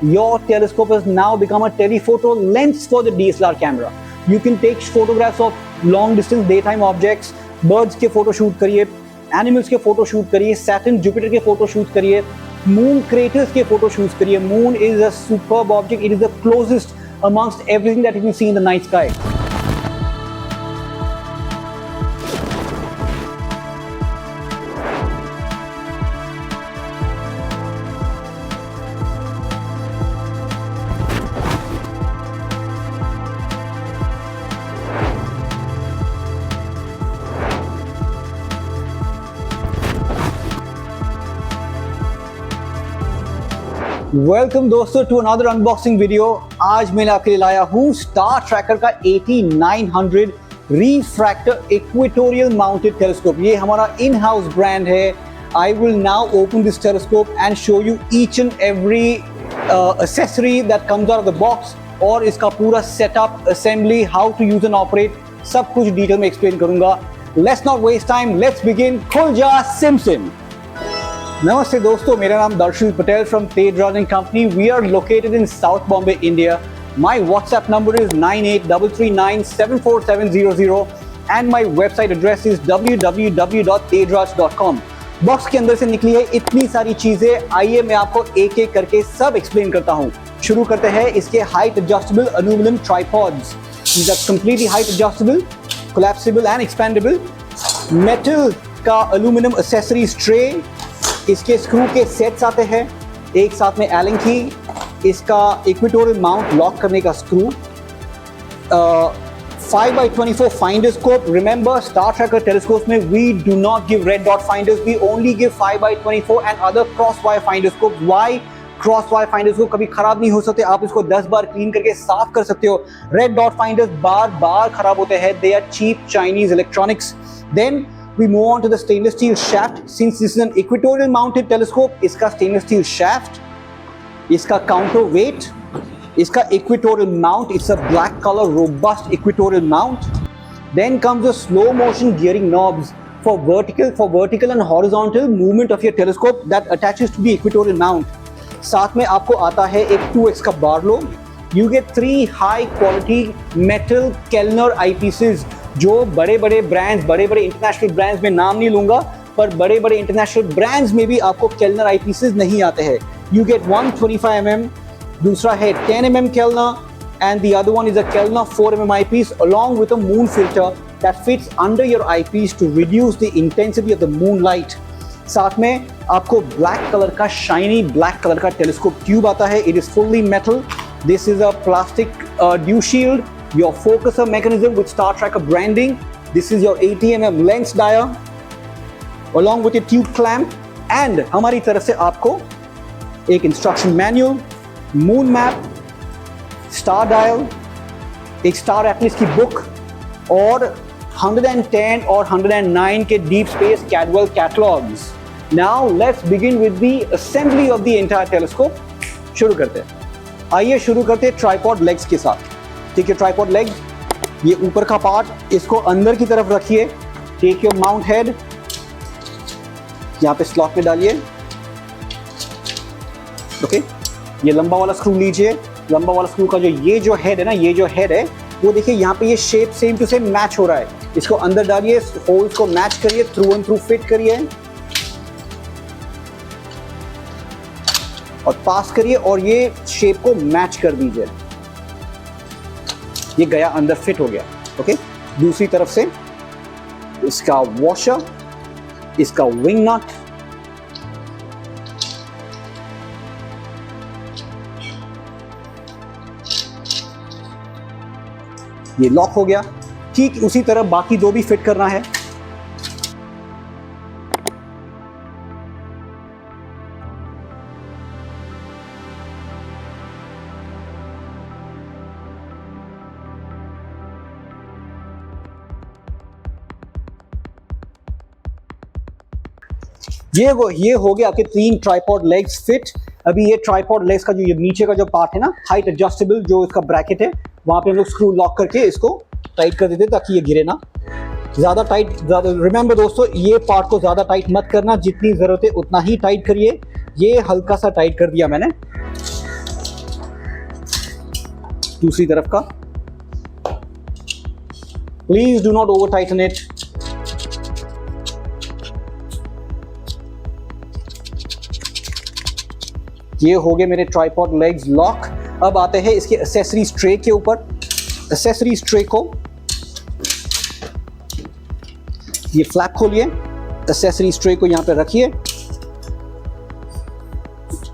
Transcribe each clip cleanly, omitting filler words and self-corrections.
your telescope has now become a telephoto lens for the DSLR camera. You can take photographs of long distance daytime objects, birds के photo shoot करिए, animals के photo shoot करिए, Saturn Jupiter के photo shoot करिए, moon craters के photo shoot करिए. Moon is a superb object. It is the closest amongst everything that you can see in the night sky. Welcome दोस्तों to another unboxing video. आज मैंने आपके लिए लाया हूँ स्टार ट्रैकर का 8900 रिफ्रैक्टर इक्वेटोरियल माउंटेड टेलीस्कोप. ये हमारा इन हाउस ब्रांड है. I will now open this telescope and show you each and every accessory that comes out of the box, और इसका पूरा setup, assembly, how to use and operate, सब कुछ detail में explain करूंगा. Let's not waste time, let's begin. खुल जा सिम सिम. नमस्ते दोस्तों, मेरा नाम Darshan Patel from Tejraj and company. We are located in south Bombay, India. My WhatsApp number is 9833974700 and my website address is www.tedraj.com. Box के अंदर से निकली है इतनी सारी चीजें. आइए मैं आपको एक एक करके सब एक्सप्लेन करता हूँ. शुरू करते हैं इसके height adjustable aluminium tripods. These are completely height adjustable, collapsible and expandable. Metal का एल्यूमिनियम एक्सेसरीज ट्रे. इसके स्क्रू के सेट्स आते हैं, एक साथ में एलिंग की. इसका इक्वेटोरियल माउंट लॉक करने का screw. 5x24 finder scope. Remember, star tracker telescope में we do not give red dot finders, we only give 5x24 and other cross wire finder scope. Why cross wire finder scope कभी खराब नहीं हो सकते, आप इसको 10 बार क्लीन करके साफ कर सकते हो. रेड डॉट फाइंडर्स बार बार खराब होते हैं. They are cheap Chinese electronics. Then we move on to the stainless steel shaft. Since this is an equatorial mounted telescope, इसका stainless steel shaft, इसका counterweight, इसका equatorial mount. It's a black color robust equatorial mount. Then comes the slow motion gearing knobs for vertical and horizontal movement of your telescope that attaches to the equatorial mount. साथ में आपको आता है एक 2x का बारलो. You get 3 high quality metal Kellner eyepieces. जो बड़े बड़े ब्रांड्स, बड़े बड़े इंटरनेशनल ब्रांड्स में नाम नहीं लूंगा, पर बड़े बड़े इंटरनेशनल ब्रांड्स में भी आपको केल्नर आईपीसेस नहीं आते हैं. यू गेट 125 mm, दूसरा है 10 mm Kellner, and the other one is a Kellner 4 mm eyepiece along with a moon filter that fits under your eyepiece to reduce the intensity of the moon light. साथ में आपको black colour का, shiny black colour का telescope tube आता है. It is fully metal. This is a plastic dew shield. Your focuser mechanism with Star Tracker branding. This is your 80 mm lens dial along with your tube clamp. And हमारी तरफ से आपको एक instruction manual, moon map, star dial, एक star atlas की book, और 110 और 109 के deep space Caldwell catalogues. Now let's begin with the assembly of the entire telescope. शुरू करते हैं. आइए शुरू करते हैं ट्राइपॉड लेग्स के साथ. ठीक है, ट्राइपॉड लेग, ये ऊपर का पार्ट, इसको अंदर की तरफ रखिए. टेक योर माउंट हेड, यहाँ पे स्लॉट में डालिए. ओके, ये लंबा वाला स्क्रू लीजिए. लंबा वाला स्क्रू का ये जो हेड है ना, ये जो हेड है वो देखिए, यहाँ पे ये shape same to same match हो रहा है. इसको अंदर डालिए, होल्स को मैच करिए, थ्रू एंड थ्रू फिट करिए और पास करिए, और ये शेप को मैच कर दीजिए. ये गया अंदर, फिट हो गया. ओके, दूसरी तरफ से इसका वॉशर, इसका विंग नट, ये लॉक हो गया. ठीक उसी तरह बाकी दो भी फिट करना है. ये हो गया आपके 3 ट्राइपॉड लेग्स फिट. अभी ये ट्राइपॉड लेग्स का जो ये नीचे का जो पार्ट है ना, हाइट एडजस्टेबल जो इसका ब्रैकेट है, वहां पे हम लोग स्क्रू लॉक करके इसको टाइट कर देते ताकि ये गिरे ना. ज़्यादा टाइट, रिमेंबर दोस्तों, ये पार्ट को ज़्यादा टाइट मत करना. जितनी ज़रूरत है उतना ही टाइट करिए. ये हल्का सा टाइट कर दिया मैंने. दूसरी तरफ का, please do not over Titan it. ये हो गए मेरे ट्राइपॉड लेग्स लॉक। अब आते हैं इसके एक्सेसरीज ट्रे के ऊपर। एक्सेसरीज ट्रे को ये फ्लैप खोलिए, एक्सेसरीज ट्रे को यहां पे रखिए,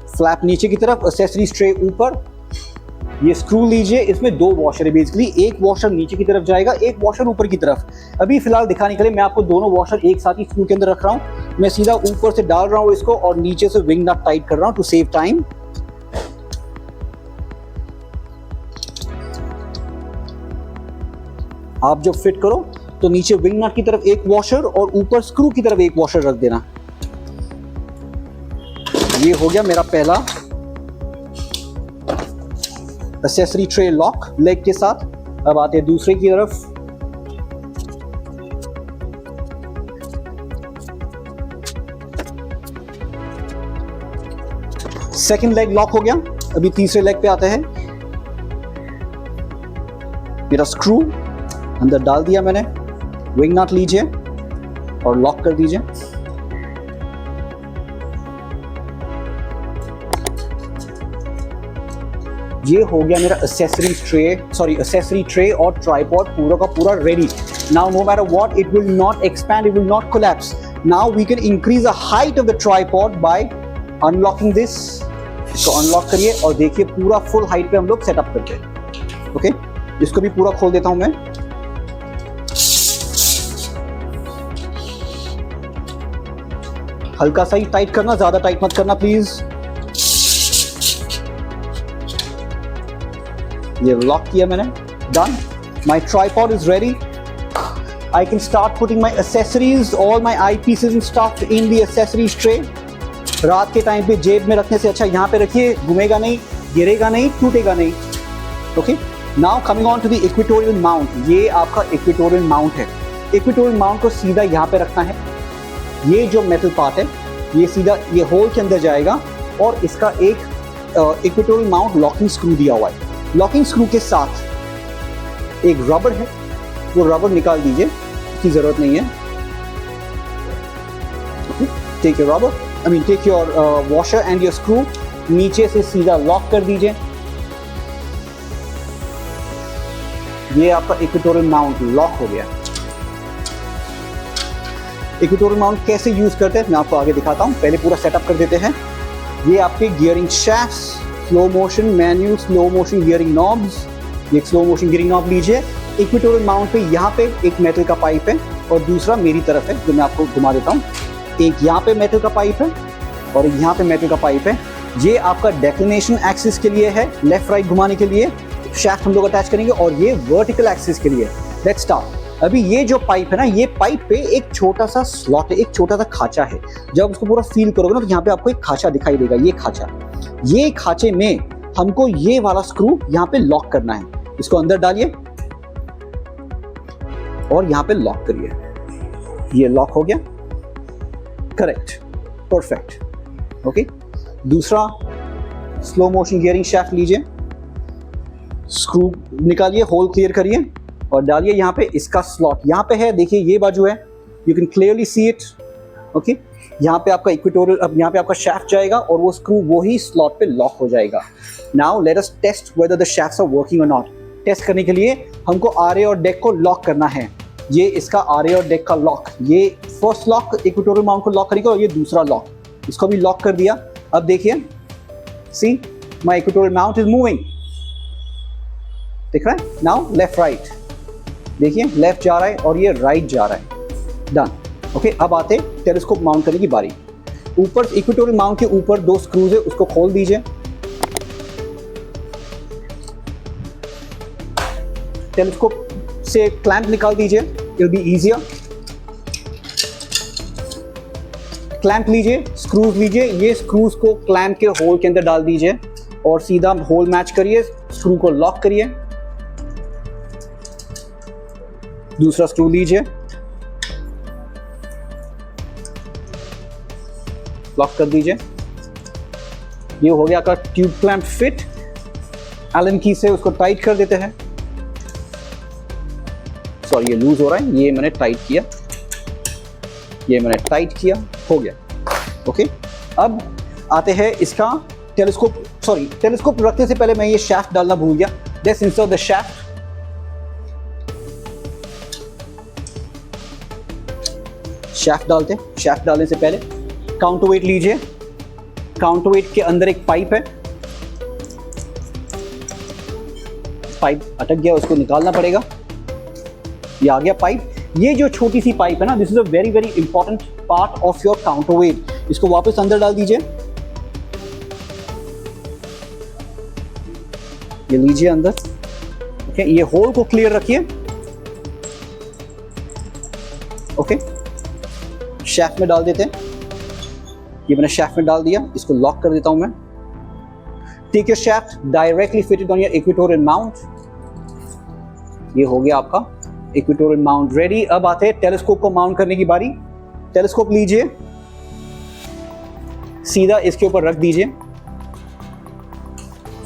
फ्लैप नीचे की तरफ, एक्सेसरीज ट्रे ऊपर। ये स्क्रू लीजिए, इसमें दो वॉशर है बेसिकली, एक वॉशर नीचे की तरफ जाएगा, एक वॉशर ऊपर की तरफ। अभी फिलहाल दिखाने के लिए मैं आपको दोनों वॉशर एक साथ ही स्क्रू के अंदर रख रहा हूं। मैं सीधा ऊपर से डाल रहा हूं इसको और नीचे से विंग नट टाइट कर रहा हूं टू सेव टाइम। आप जब फिट करो तो नीचे विंग नट की तरफ एक वॉशर और ऊपर स्क्रू की तरफ एक वॉशर रख देना। ये हो गया मेरा पहला एक्सेसरी ट्रे लॉक लेग के साथ। अब आते हैं दूसरे की तरफ। सेकंड लेग लॉक हो गया। अभी तीसरे लेग पे आते हैं। मेरा स्क्रू अंदर डाल दिया मैंने, विंग नट लीजिए और लॉक कर दीजिए। ये हो गया मेरा एक्सेसरी ट्रे और ट्राइपॉड पूरा का पूरा ready. Now no matter what, it will not expand, it will not collapse. Now we can increase the height of the tripod by unlocking this. इसको अनलॉक करिए और देखिए पूरा फुल हाइट पे हम लोग सेटअप करते हैं। ओके, इसको भी पूरा खोल देता हूं मैं। हल्का सा ही टाइट करना, ज्यादा टाइट मत करना प्लीज। ये लॉक किया मैंने, done. My tripod is ready. I can start putting my accessories, all my I pieces and stuff in the accessories tray. रात के टाइम पे जेब में रखने से अच्छा यहाँ पे रखिए, घूमेगा नहीं, गिरेगा नहीं, टूटेगा नहीं। Okay, now coming on to the equatorial mount. ये आपका इक्वेटोरियल माउंट है। इक्वेटोरियल माउंट को सीधा यहाँ पे रखना है। ये जो मेटल पार्ट है ये सीधा ये होल के अंदर जाएगा और इसका एक इक्वेटोरियल माउंट लॉकिंग स्क्रू दिया हुआ है। लॉकिंग स्क्रू के साथ एक रबर है, वो रबर निकाल दीजिए, इसकी जरूरत नहीं है। Take your rubber, I mean take your washer and your screw, नीचे से सीधा लॉक कर दीजिए। ये आपका इक्वेटोरियल माउंट लॉक हो गया। इक्वेटोरियल माउंट कैसे यूज करते हैं मैं आपको आगे दिखाता हूं, पहले पूरा सेटअप कर देते हैं। ये आपके gearing shafts, slow motion menu, slow motion gearing knobs. ये स्लो मोशन गियरिंग नॉब लीजिए। इक्वेटोरियल माउंट पे यहाँ पे एक मेटल का पाइप है और दूसरा मेरी तरफ है जो मैं आपको घुमा देता हूँ। एक यहाँ पे मेटल का पाइप है और यहाँ पे मेटल का पाइप है। ये आपका डेक्लिनेशन एक्सिस के लिए है, लेफ्ट राइट घुमाने के लिए शैफ्ट हम लोग अटैच करेंगे, और ये वर्टिकल एक्सिस के लिए। Let's start. अभी ये जो पाइप है ना, ये पाइप पे एक छोटा सा स्लॉट है, एक छोटा सा खांचा है। जब उसको पूरा फील करोगे ना तो यहाँ पे आपको एक खांचा दिखाई देगा। ये खांचा, ये खांचे में हमको ये वाला स्क्रू यहाँ पे लॉक करना है। इसको अंदर डालिए और यहाँ पे लॉक करिए। ये लॉक हो गया, करेक्ट, परफेक्ट। ओके, दूसरा स्लो मोशन गियरिंग शैफ्ट लीजिए, स्क्रू निकालिए, होल क्लियर करिए और डालिए यहाँ पे। इसका स्लॉट यहाँ पे है, देखिए ये बाजू है, you can clearly see it. Okay, यहाँ पे आपका इक्वेटोरियल, अब यहाँ पे आपका शैफ्ट जाएगा और वो स्क्रू वही स्लॉट पे लॉक हो जाएगा। Now let us test whether the shafts are working और नॉट। टेस्ट करने के लिए हमको आरए और डेक को लॉक करना है। ये इसका आरए और डेक का लॉक, ये फर्स्ट लॉक इक्वेटोरियल माउंट को लॉक करेगा और ये दूसरा लॉक, इसको भी लॉक कर दिया। अब देखिए, see my equatorial mount is moving, दिख रहा है। नाउ लेफ्ट राइट, देखिए लेफ्ट जा रहा है और ये राइट जा रहा है। डन। ओके, अब आते टेलीस्कोप माउंट करने की बारी। ऊपर इक्वेटोरियल माउंट के ऊपर दो स्क्रूज है, उसको खोल दीजिए। टेलीस्कोप से क्लैंप निकाल दीजिए, it will be easier. Clamp लीजिए, स्क्रूज लीजिए, ये स्क्रूज को क्लैंप के होल के अंदर डाल दीजिए और सीधा होल मैच करिए, स्क्रू को लॉक करिए। दूसरा स्क्रू लीजिए, लॉक कर दीजिए। ये हो गया आपका ट्यूब क्लैंप फिट। एलन की से उसको टाइट कर देते हैं। सॉरी ये लूज हो रहा है, ये मैंने टाइट किया, ये मैंने टाइट किया, हो गया। ओके, अब आते हैं इसका टेलीस्कोप। सॉरी, टेलीस्कोप रखने से पहले मैं ये शाफ्ट डालना भूल गया। Let's insert the shaft. Shaft डालते हैं। शाफ्ट डालने से पहले काउंटरवेट लीजिए। काउंटरवेट के अंदर एक पाइप है, पाइप अटक गया, उसको निकालना पड़ेगा। ये आ गया पाइप। ये जो छोटी सी पाइप है ना, this is a very very important part of your counterweight. इसको वापस अंदर डाल दीजिए। ये लीजिए अंदर। ओके, ये होल को क्लियर रखिए। ओके, शाफ्ट में डाल देते हैं। ये मैंने शाफ्ट में डाल दिया, इसको लॉक कर देता हूं मैं। Take your shaft, directly fitted on your equatorial mount. ये हो गया आपका इक्वेटोरियल माउंट रेडी। अब आते हैं टेलीस्कोप को माउंट करने की बारी। टेलीस्कोप लीजिए, सीधा इसके ऊपर रख दीजिए।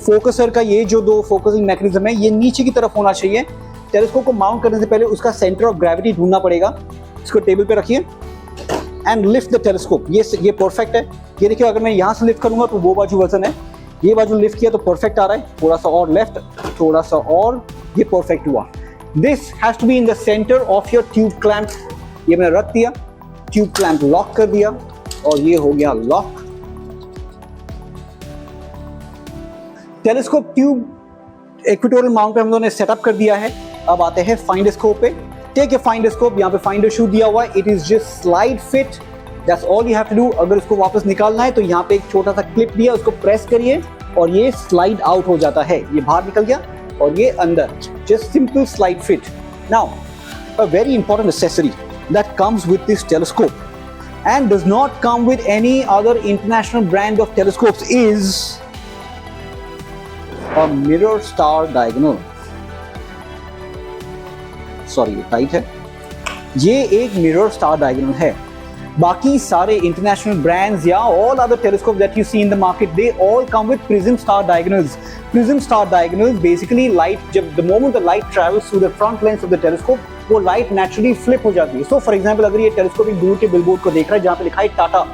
फोकसर का ये जो दो फोकसिंग मैकेनिज्म है, ये नीचे की तरफ होना चाहिए। टेलीस्कोप को माउंट करने से पहले उसका सेंटर ऑफ ग्रेविटी ढूंढना पड़ेगा। इसको टेबल पे रखिए एंड लिफ्ट द टेलीस्कोप। ये परफेक्ट है। ये देखिए, अगर मैं यहां से लिफ्ट करूंगा तो वो बाजू वजन है, ये बाजू लिफ्ट किया तो परफेक्ट आ रहा है। थोड़ा सा और लेफ्ट, थोड़ा सा और, ये परफेक्ट हुआ। This has to be in the centre of your tube clamp. ये मैंने रख दिया, ट्यूब क्लैंप लॉक कर दिया और ये हो गया lock. Telescope tube equatorial mount पे हम लोगों ने सेटअप कर दिया है। अब आते हैं फाइंडर स्कोप पे। टेक ए फाइंडर स्कोप, यहाँ पे फाइंडर शू दिया हुआ है। It is just slide fit, that's all you have to do. अगर इसको वापस निकालना है तो यहाँ पे एक छोटा सा क्लिप दिया, उसको प्रेस करिए और ये स्लाइड आउट हो जाता है। ये बाहर निकल गया और ये अंदर, just simple slide fit. Now a very important accessory that comes with this telescope and does not come with any other international brand of telescopes is a mirror star diagonal. Sorry, ये tight है। ये एक mirror star diagonal है। बाकी सारे international brands या all other telescope that you see in the market, they all come with prism star diagonals. Prism star diagonals basically light, जब the moment the light travels through the front lens of the telescope, वो light naturally flip हो जाती है। So for example, अगर ये telescope एक दूर के बिलबोर्ड को देख रहा है जहां पे लिखा है टाटा,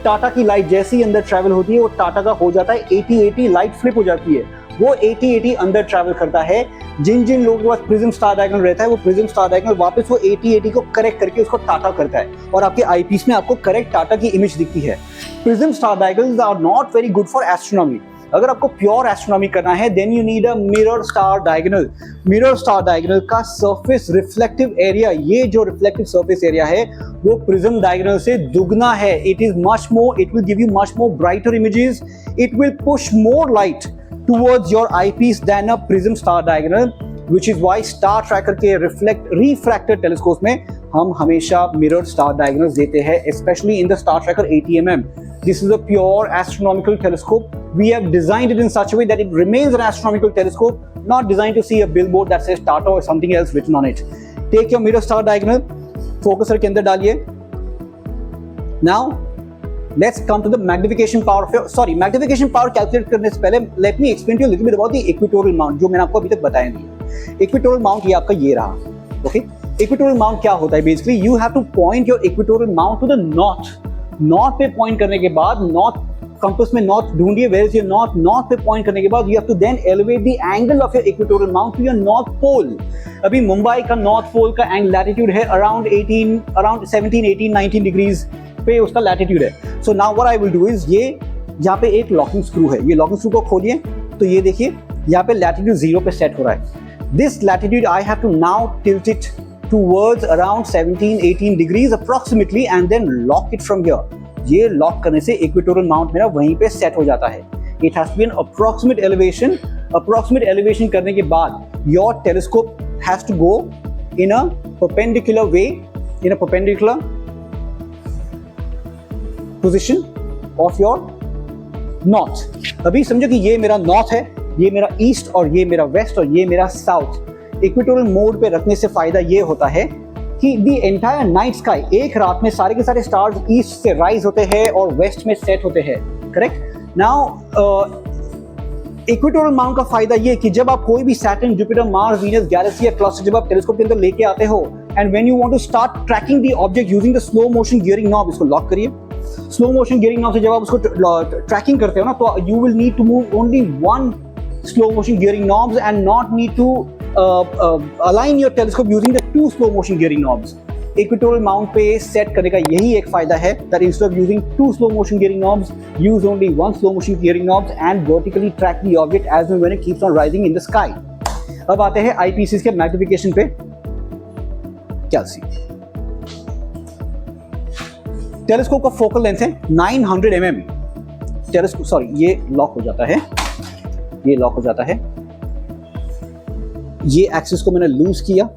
टाटा की लाइट जैसे ही अंदर ट्रैवल होती है, वो टाटा का हो जाता है 80-80, लाइट फ्लिप हो जाती है। वो 80-80 अंदर ट्रैवल करता है। जिन जिन लोगों के पास प्रिज्म स्टार डायगोनल रहता है, वो प्रिज्म स्टार डायगोनल वापस वो 80-80 को करेक्ट करके उसको टाटा करता है और आपके आईपीस में आपको करेक्ट टाटा की इमेज दिखती है। Prism star diagonals are not very good for astronomy. अगर आपको प्योर एस्ट्रोनॉमी करना है, then you need a mirror star diagonal. Mirror star diagonal का सरफेस रिफ्लेक्टिव एरिया, ये जो रिफ्लेक्टिव सरफेस एरिया है, वो प्रिज्म डायगोनल से दुगना है। It is much more, it will give you much more brighter images, it will push more light towards your eyepiece than a prism star diagonal, which is why Star Tracker के refractor telescopes में हम हमेशा mirror star diagonals देते हैं, especially in the Star Tracker 80mm. This is a pure astronomical telescope. We have designed it in such a way that it remains an astronomical telescope, not designed to see a billboard that says Tata or something else written on it. Take your mirror star diagonal, focuser के अंदर डालिए. Now let's come to the magnification power of your, magnification power calculate करने से पहले let me explain to you a little bit about the equatorial mount, जो मैंने आपको अभी तक बताया नहीं है। equatorial mount ये आपका ये रहा, okay? equatorial mount क्या होता है? basically you have to point your equatorial mount to the north. north पे point करने के बाद, north compass में north ढूंढिए, where is your north? north पे point करने के बाद you have to then elevate the angle of your equatorial mount to your north pole. अभी मुंबई का north pole का latitude है around 17, 18, 19 degrees पे उसका लैटिट्यूड है। So now what I will do is, ये यहाँ पे एक लॉकिंग स्क्रू है, ये लॉकिंग स्क्रू को खोलिए तो ये देखिए यहाँ पे लैटिट्यूड 0 पे सेट हो रहा है। This latitude I have to now tilt it towards around 17, 18 degrees approximately and then lock it from here. ये लॉक करने से इक्वेटोरियल माउंट मेरा वहीं पे सेट हो जाता है। It has to be an approximate elevation. Approximate elevation करने के बाद your telescope has to go in a perpendicular way, in a perpendicular position of your north. अभी समझो कि ये मेरा नॉर्थ है, ये मेरा ईस्ट और ये मेरा वेस्ट और ये मेरा साउथ। इक्वेटोरियल मोड पे रखने से फायदा ये होता है कि द एंटायर नाइट स्काई, एक रात में सारे के सारे स्टार्स ईस्ट से राइज होते हैं और वेस्ट में सेट होते हैं, करेक्ट? नाउ इक्वेटोरियल माउंट का फायदा ये कि जब आप कोई भी Saturn, Jupiter, Mars, Venus, galaxy या क्लस्टर जब आप टेलीस्कोप के अंदर लेके आते हो, and when you want to start tracking the object using the slow motion gearing knob, इसको लॉक करिए। स्लो मोशन गियरिंग नॉब से जब आप उसको ट्रैकिंग करते हो ना, तो you will need to move only one slow motion gearing knobs and not need to align your telescope using the two slow motion gearing knobs. Equatorial mount पे set करने का यही एक फायदा है, that instead of using two slow motion gearing knobs, use only one slow motion gearing knobs and vertically track the object as and when it keeps on rising in the sky. अब आते हैं eyepieces के magnification पे। क्या सी telescope का focal length है 900 mm। Telescope, sorry, ये लॉक हो जाता है, ये लॉक हो जाता है। ये एक्सिस को मैंने लूज किया।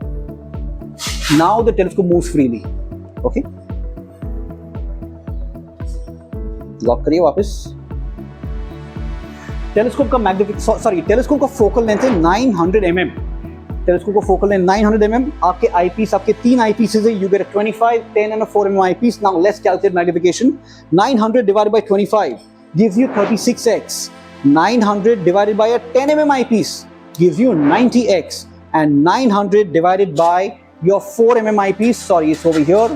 Now the telescope moves freely. Okay? Lock करिए वापस। टेलीस्कोप का टेलीस्कोप का फोकल लेंथ है 900 mm। टेलीस्कोप का फोकल लेंथ 900 mm। आपके आईपीस, आपके 3 आईपीसेस है, you get 25, 10 and a 4 mm eyepiece। Now let's calculate magnification। 900 divided by 25 gives you 36x। 900 divided by a 10 mm eyepiece gives you 90x, and 900 divided by your 4 mm eyepiece, sorry, it's over here,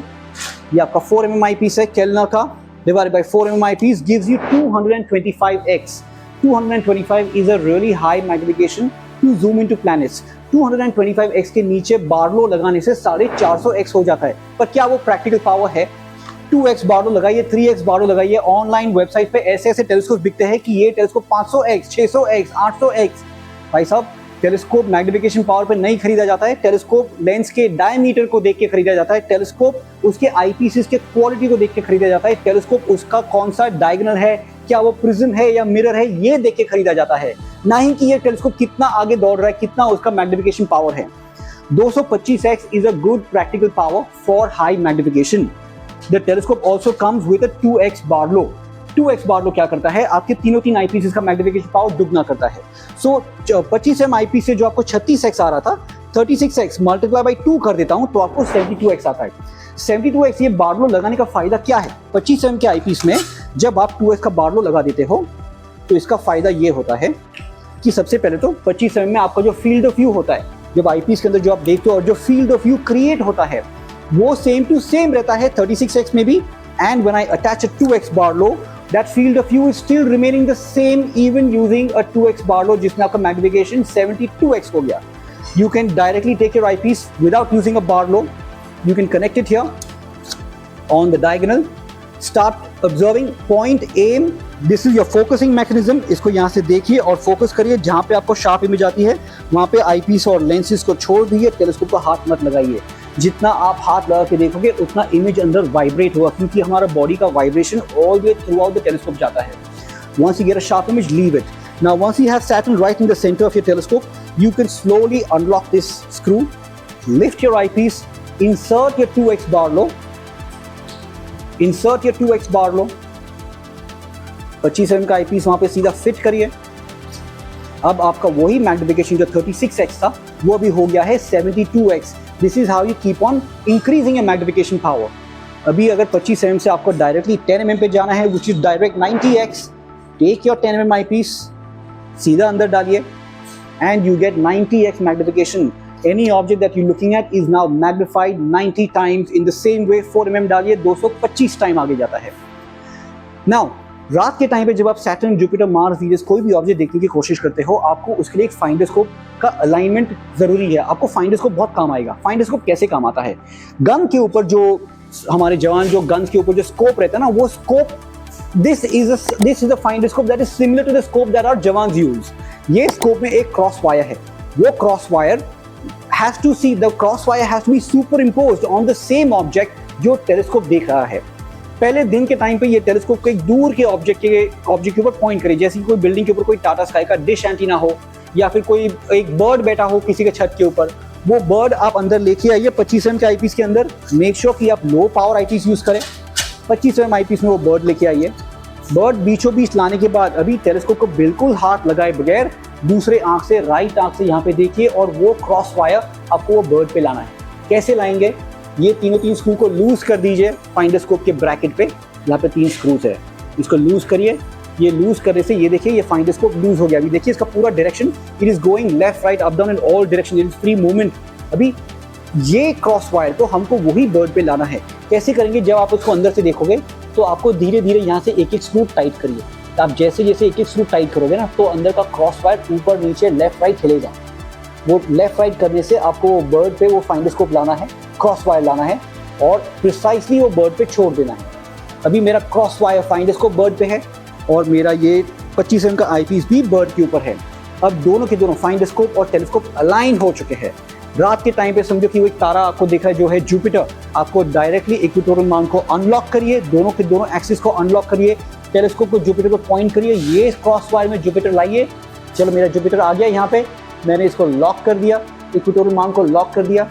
ये आपका 4 mm eyepiece है Kellner का, divided by 4 mm eyepiece gives you 225x। 225 is a really high magnification to zoom into planets। 225x के नीचे Barlow लगाने से 450x हो जाता है। पर क्या वो प्रैक्टिकल पावर है? 2x बार्लो लगाइए, 3x बार्लो लगाइए। ऑनलाइन वेबसाइट पे ऐसे ऐसे टेलीस्कोप बिकते हैं कि ये टेलीस्कोप 500x, 600x, 800x। भाई साहब, टेलीस्कोप मैग्निफिकेशन पावर पे नहीं खरीदा जाता है, टेलीस्कोप लेंस के डायमीटर को देख के खरीदा जाता है, टेलीस्कोप उसके आईपीसीस के क्वालिटी को देख के खरीदा जाता है, टेलीस्कोप उसका कौन सा डायगोनल है, क्या वो प्रिज्म है या मिरर है, ये देख के खरीदा जाता है, ना ही कि ये टेलीस्कोप कितना आगे दौड़ रहा है, कितना उसका मैग्निफिकेशन पावर है। 225x is a good practical power for high magnification. The telescope also comes with a 2x Barlow. 2x Barlow क्या करता है? आपके तीन आईपीसीस का मैग्निफिकेशन पावर दुगना करता है। सो 25 mm आईपीस से जो आपको 36x आ रहा था, 36x मल्टीप्लाई बाई 2 कर देता हूं तो आपको 72x आता है। 72x ये बार्लो लगाने का फायदा क्या है? 25 mm के आईपीस में जब आप 2x का बार्लो लगा देते हो तो इसका फायदा ये होता है कि सबसे पहले तो 25 mm में आपका जो फील्ड ऑफ व्यू होता है, जब आईपीस के अंदर जो आप देखते हो और जो फील्ड ऑफ व्यू क्रिएट होता है वो सेम टू सेम रहता है 36x में भी। And when I attach a 2x Barlow, that field of view is still remaining the same even using a 2x Barlow जिसमें आपका मैग्निफिकेशन 72x हो गया। You can directly take your eyepiece without using a Barlow. You can connect it here on the diagonal, start observing, point, aim। This is your focusing mechanism। इसको यहाँ से देखिए और focus करिए, जहाँ पे आपको शार्प इमेज आती है वहाँ पे आईपीस और लेंसेज को छोड़ दीजिए, टेलीस्कोप का हाथ मत लगाइए। जितना आप हाथ लगा के देखोगे उतना इमेज अंदर वाइब्रेट होगा, क्योंकि हमारा बॉडी का vibration all the way through out the telescope जाता है। Once you get a sharp image, leave it. Now once you have Saturn right in the center of your telescope, you can slowly unlock this screw, lift your eyepiece, insert your 2x Barlow, insert your 2x Barlow, 25 mm का eyepiece वहाँ पे सीधा fit करिए। अब आपका वही magnification जो 36x था वो अभी हो गया है 72x। This is how you keep on increasing your magnification power। अभी अगर 25 mm से आपको डायरेक्टली 10 mm पे जाना है, which is direct 90x, take your 10 mm eyepiece, सीधा अंदर डालिए and you get 90x magnification। Any object that you're looking at is now magnified 90 times। In the same way 4 mm डालिए, 225 time आगे जाता है। Now रात के टाइम पे जब आप सैटर्न, जुपिटर, मार्स, वीनस कोई भी ऑब्जेक्ट देखने की कोशिश करते हो, आपको उसके लिए एक फाइंडरस्कोप का अलाइनमेंट जरूरी है। आपको फाइंडरस्कोप बहुत काम आएगा। फाइंडरस्कोप कैसे काम आता है? गन के ऊपर जो हमारे जवान जो गन्स के ऊपर जो स्कोप रहता है ना, वो scope, this is a finderscope that is similar to the scope that our jawans use. ये स्कोप में एक क्रॉस वायर है, वो cross wire has to see, the cross wire has to be superimposed on the same object जो telescope देख रहा है। पहले दिन के टाइम पे ये टेलीस्कोप को एक दूर के ऑब्जेक्ट के ऊपर पॉइंट करे, जैसे कि कोई बिल्डिंग के ऊपर कोई टाटा स्काई का डिश एंटीना हो या फिर कोई एक बर्ड बैठा हो किसी के छत के ऊपर, वो बर्ड आप अंदर लेके आइए 25 mm के आईपीस के अंदर। मेक श्योर कि आप लो पावर आईपीस यूज करें। 25 mm आईपीस में वो बर्ड लेके आइए। बर्ड बीचों बीच लाने के बाद अभी टेलीस्कोप को बिल्कुल हाथ लगाए बगैर दूसरे आंख से, राइट आंख से यहाँ पे देखिए और वो क्रॉस वायर आपको वो बर्ड पे लाना है। कैसे लाएंगे? ये तीन स्क्रू को लूज कर दीजिए फाइंडरस्कोप के ब्रैकेट पे, यहाँ पे 3 स्क्रूज है, इसको लूज करिए ये लूज करने से ये देखिए ये फाइंडोस्कोप लूज हो गया। अभी देखिए इसका पूरा direction, it is going left right up down in all direction, it is free movement. अभी ये क्रॉस वायर तो हमको वही बर्ड पे लाना है। कैसे करेंगे? जब आप उसको अंदर से देखोगे तो आपको धीरे धीरे यहाँ से एक एक स्क्रू टाइट करिए। तो आप जैसे जैसे एक एक स्क्रू टाइट करोगे ना तो अंदर का क्रॉस वायर ऊपर नीचे लेफ्ट राइट हिलेगा। वो लेफ्ट राइट करने से आपको बर्ड पे वो फाइंडोस्कोप लाना है, क्रॉस वायर लाना है और प्रिसाइसली वो बर्ड पे छोड़ देना है। अभी मेरा क्रॉस वायर फाइंडोस्कोप बर्ड पे है और मेरा ये 25 mm का आईपीस भी बर्ड के ऊपर है। अब दोनों के दोनों फाइंडोस्कोप और टेलीस्कोप अलाइन हो चुके हैं। रात के टाइम पे समझो कि वो एक तारा आपको दिख रहा है जो है जुपिटर। आपको डायरेक्टली इक्वेटोरियल माउंट को अनलॉक करिए, दोनों के दोनों एक्सिस को अनलॉक करिए, टेलीस्कोप को जुपिटर पर पॉइंट करिए, ये क्रॉस वायर में जुपिटर लाइए। चलो मेरा जुपिटर आ गया यहाँ पे, मैंने इसको लॉक कर दिया, इक्वेटोरियल माउंट को लॉक कर दिया।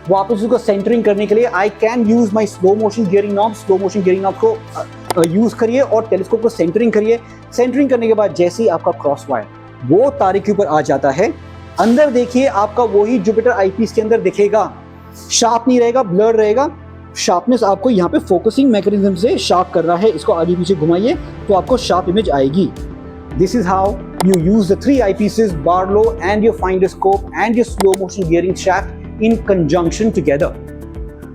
वापस उसको सेंटरिंग करने के लिए I can use my slow motion gearing knob. Slow motion gearing knob को यूज करिए और टेलीस्कोप को सेंटरिंग करिए। सेंटरिंग करने के बाद जैसे ही आपका क्रॉस वायर वो तारे के ऊपर आ जाता है, अंदर देखिए आपका वही जुपिटर आईपीस के अंदर दिखेगा। शार्प नहीं रहेगा, ब्लर रहेगा। शार्पनेस आपको यहाँ पे फोकसिंग मैकेनिज्म से शार्प कर रहा है। इसको आगे पीछे घुमाइए तो आपको शार्प इमेज आएगी। This is how you use the 3 eyepieces, Barlow and your Finderscope and your slow motion gearing shaft in conjunction together.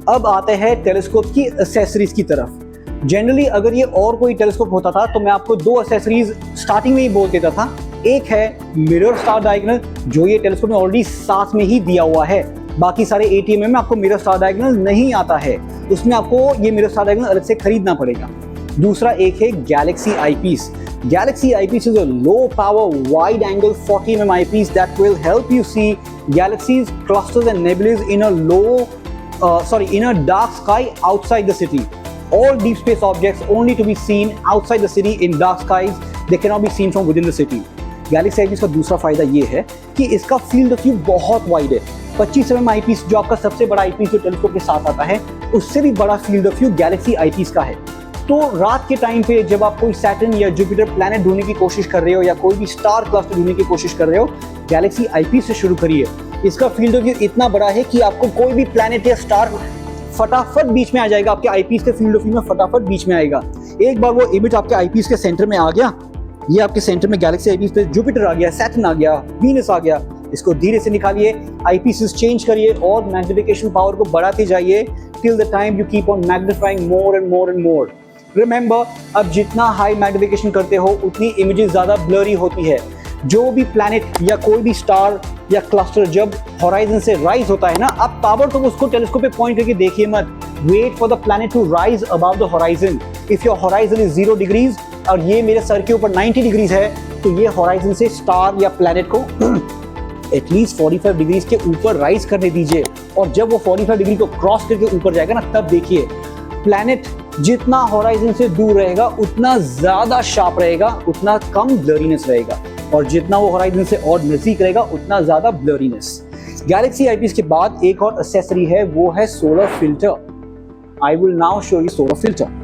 अब आते हैं टेलीस्कोप की एक्सेसरीज की तरफ। जनरली अगर ये और कोई टेलीस्कोप होता था तो मैं आपको 2 एक्सेसरीज स्टार्टिंग में ही बोल देता था। एक है मिरर स्टार डायगोनल, जो ये टेलीस्कोप में ऑलरेडी साथ में ही दिया हुआ है। बाकी सारे ATM में आपको मिरर स्टार डायगोनल नहीं आता है, उसमें आपको ये मिरर स्टार डायगोनल अलग से खरीदना पड़ेगा। दूसरा एक है Galaxy eyepiece. Galaxy eyepiece is a low power wide angle 40 mm eyepiece that will help you see galaxies, clusters and nebulae in a dark sky outside the city. All deep space objects only to be seen outside the city in dark skies. They cannot be seen from within the city. Galaxy eyepiece का दूसरा फायदा ये है कि इसका field of view बहुत wide है। 25 mm eyepiece जो आपका सबसे बड़ा eyepiece जो टेलीस्कोप के साथ आता है, उससे भी बड़ा field of view Galaxy eyepiece का है। तो रात के टाइम पे जब आप कोई सैटर्न या जुपिटर प्लैनेट ढूंढने की कोशिश कर रहे हो या कोई भी स्टार क्लस्टर ढूंढने की कोशिश कर रहे हो, गैलेक्सी आईपीस से शुरू करिए। इसका फील्ड ऑफ व्यू इतना बड़ा है कि आपको कोई भी प्लैनेट या स्टार फटाफट बीच में आ जाएगा। आपके आईपीस के फील्ड ऑफ व्यू में फटाफट बीच में आएगा। एक बार वो इमेज आपके आईपीस के सेंटर में आ गया, ये आपके सेंटर में गैलेक्सी आईपीस पे जुपिटर आ गया, सैटर्न आ गया, वीनस आ गया। इसको धीरे से निकालिए, आईपीसेस चेंज करिए और मैग्निफिकेशन पावर को बढ़ाते जाइए till the time you keep on magnifying more and more and more. Remember, अब जितना हाई मैग्निफिकेशन करते हो उतनी इमेजेस ज़्यादा ब्लरी होती है। जो भी प्लैनेट या कोई भी स्टार या क्लस्टर जब हॉराइजन से राइज होता है ना, आप पावर तो उसको टेलीस्कोप पे पॉइंट करके देखिए मत। Wait for the planet to rise above the horizon. If your horizon is 0 degrees और ये मेरे सर के ऊपर 90 डिग्रीज है, तो ये हॉराइजन से स्टार या प्लैनेट को एटलीस्ट 45 डिग्रीज के ऊपर राइज करने दीजिए। और जब वो 45 डिग्री को क्रॉस करके ऊपर जाएगा ना, तब देखिए प्लैनेट जितना हॉराइजन से दूर रहेगा उतना ज्यादा शार्प रहेगा, उतना कम ब्लरीनेस रहेगा, और जितना वो हॉराइजन से और नजदीक रहेगा उतना ज्यादा ब्लरीनेस। गैलेक्सी आईपीस के बाद एक और एक्सेसरी है, वो है solar filter. I will now show you solar filter.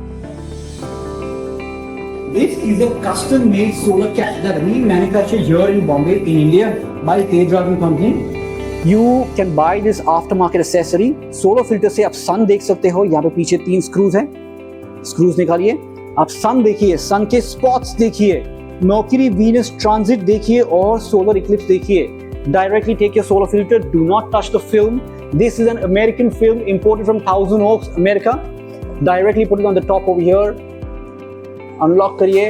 This is a custom made solar cap that we manufacture here in Bombay in India by Tejavan company. You can buy this aftermarket accessory. Solar filter से आप सन देख सकते हो। यहाँ पे पीछे 3 screws हैं, screws निकालिए। आप सन देखिए, सन के स्पॉट्स देखिए, मर्क्यूरी वीनस ट्रांजिट देखिए और सोलर इक्लिप्स देखिए। Directly take your solar filter. Do not touch the film. This is an American film imported from Thousand Oaks, America. Directly put it on the top over here. Unlock करिए।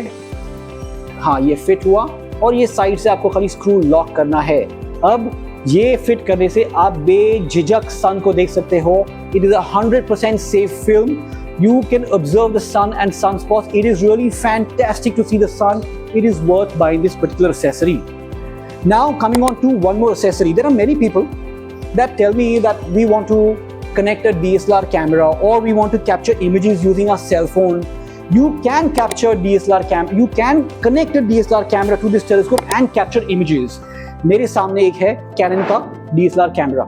हाँ, ये fit हुआ और ये side से आपको खाली screw lock करना है। अब ये फिट करने से आप बेझिझक सन को देख सकते हो। It is 100% safe film. You can observe the sun and sunspots. It is really fantastic to see the sun. It is worth buying this particular accessory. Now coming on to one more accessory. There are many people that tell me that we want to connect a DSLR camera or we want to capture images using our cell phone. You can capture DSLR camera. You can connect a DSLR camera to this telescope and capture images. मेरे सामने एक है Canon का DSLR camera.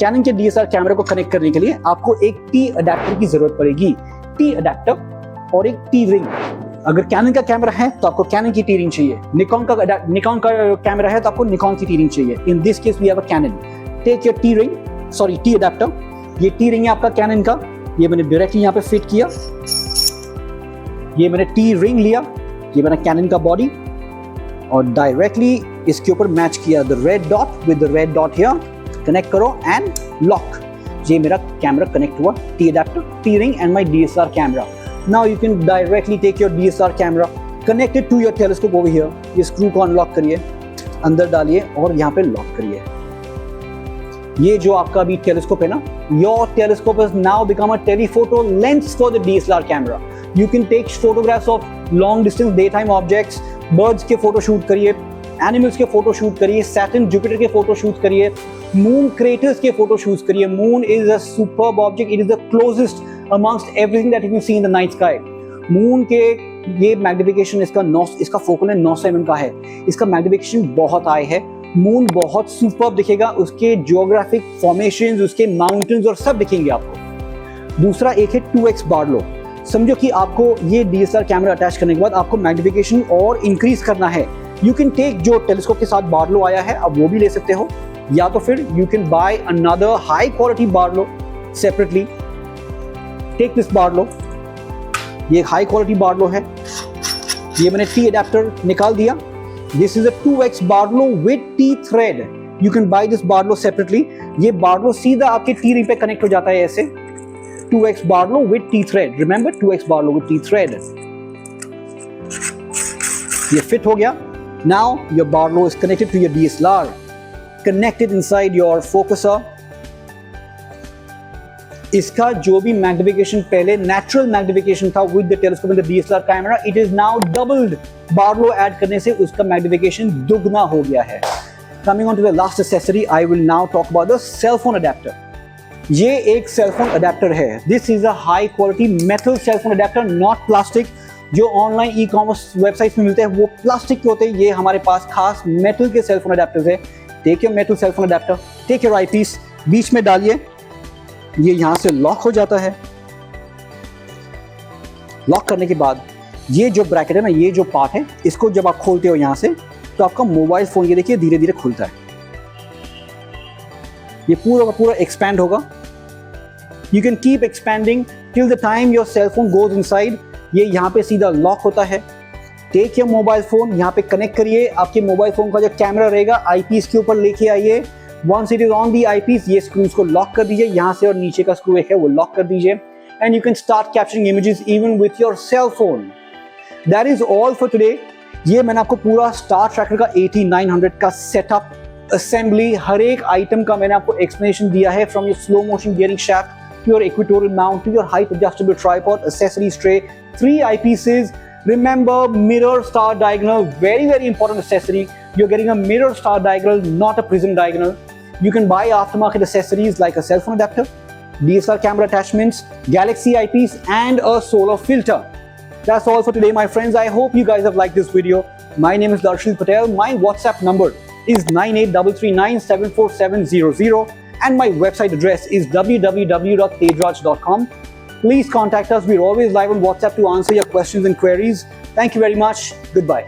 Canon के DSLR camera को connect करने के लिए आपको एक T अडेप्टर की जरूरत पड़ेगी। T अडेप्टर और एक T रिंग। अगर Canon का कैमरा है तो आपको Canon की T रिंग चाहिए। Nikon का कैमरा है तो आपको Nikon की T रिंग चाहिए। In this case we have a Canon. Take your T adapter. ये T रिंग है आपका Canon का। ये मैंने डायरेक्टली यहाँ पे फिट किया। ये मैंने T रिंग लिया, ये बना कैनन का बॉडी और डायरेक्टली इसके ऊपर मैच किया the red dot with the red dot here, connect करो एंड लॉक। ये मेरा कैमरा कनेक्ट हुआ, T adapter, T ring and my DSLR camera. Now you can directly take your DSLR camera connected to your telescope over here. ये screw को unlock करिए, अंदर डालिए और यहाँ पे लॉक करिए। ये जो आपका अभी टेलीस्कोप है ना, your telescope has now become a telephoto lens for the DSLR camera. You can take photographs of long distance daytime objects, birds के फोटो शूट करिए, एनिमल्स के फोटो शूट करिए, सैटर्न जुपिटर के फोटो शूट करिए, moon craters के photo shoot करिए। Moon is a superb object, it is the closest amongst everything that you can see in the night sky. Moon के ये magnification इसका focal length 900 mm का है, इसका मैग्निफिकेशन बहुत हाई है। मून बहुत सुपर्ब दिखेगा, उसके जियोग्राफिक फॉर्मेशंस, उसके माउंटेन्स और सब दिखेंगे आपको। दूसरा एक है 2x बार्लो। समझो कि आपको ये DSLR कैमरा अटैच करने के बाद आपको मैग्निफिकेशन और इंक्रीज करना है। यू कैन टेक जो टेलीस्कोप के साथ बार्लो आया है, अब वो भी ले सकते हो, या तो फिर you can buy another high quality barlow separately. Take this barlow, ये हाई क्वालिटी बार्लो है। ये मैंने टी अडेप्टर निकाल दिया। This is a 2x barlow with T thread. You can buy this barlow separately. ये बार्लो सीधा आपके T ring पे कनेक्ट हो जाता है ऐसे। 2x barlow with T thread, remember 2x barlow with T thread. ये फिट हो गया। Now your barlow is connected to your DSLR, connected inside your focuser. इसका जो भी मैग्निफिकेशन पहले नेचुरल मैग्निफिकेशन था with the telescope and the DSLR camera, it is now doubled. Barlow add करने से उसका मैग्निफिकेशन दुगना हो गया है। Coming on to the last accessory, I will now talk about the cell phone adapter. ये एक सेल फोन अडेप्टर है। This is a high quality metal cell phone adapter, not plastic. जो ऑनलाइन ई-कॉमर्स वेबसाइट्स में मिलते हैं वो plastic के होते हैं, ये हमारे पास खास मेटल के सेल फोन अडेप्टर्स है। Take your metal cell phone adapter, take your eyepiece, बीच में डालिए, ये यहां से लॉक हो जाता है। लॉक करने के बाद ये जो ब्रैकेट है ना, ये जो पार्ट है, इसको जब आप खोलते हो यहां से, तो आपका मोबाइल फोन ये देखिए धीरे धीरे खुलता है। ये पूरा का पूरा एक्सपैंड होगा। You can keep expanding till the time your cell phone goes inside. ये यहाँ पे सीधा लॉक होता है। टेक योर मोबाइल फोन, यहाँ पे कनेक्ट करिए। आपके मोबाइल फोन का जो कैमरा रहेगा आईपीस के ऊपर लेके आइए। Once it is on the eyepiece, ये स्क्रूज को लॉक कर दीजिए। यहाँ से और नीचे का स्क्रू एक है वो लॉक कर दीजिए। And you can start capturing images even with your cell phone. That is all for today. ये मैंने आपको पूरा स्टार ट्रैकर का 8900 का सेटअप, असेंबली, हर एक आइटम का मैंने आपको एक्सप्लेनेशन दिया है, from your slow motion gearing shaft to your equatorial mount to your height adjustable tripod, accessories tray, 3 eyepieces. Remember, mirror star diagonal, very very important accessory. You're getting a mirror star diagonal, not a prism diagonal. You can buy aftermarket accessories like a cell phone adapter, DSLR camera attachments, Galaxy eyepiece and a solar filter. That's all for today, my friends. I hope you guys have liked this video. My name is Darshil Patel. My WhatsApp number is 9833974700 and my website address is www.tejraj.com. Please contact us. We're always live on WhatsApp to answer your questions and queries. Thank you very much. Goodbye.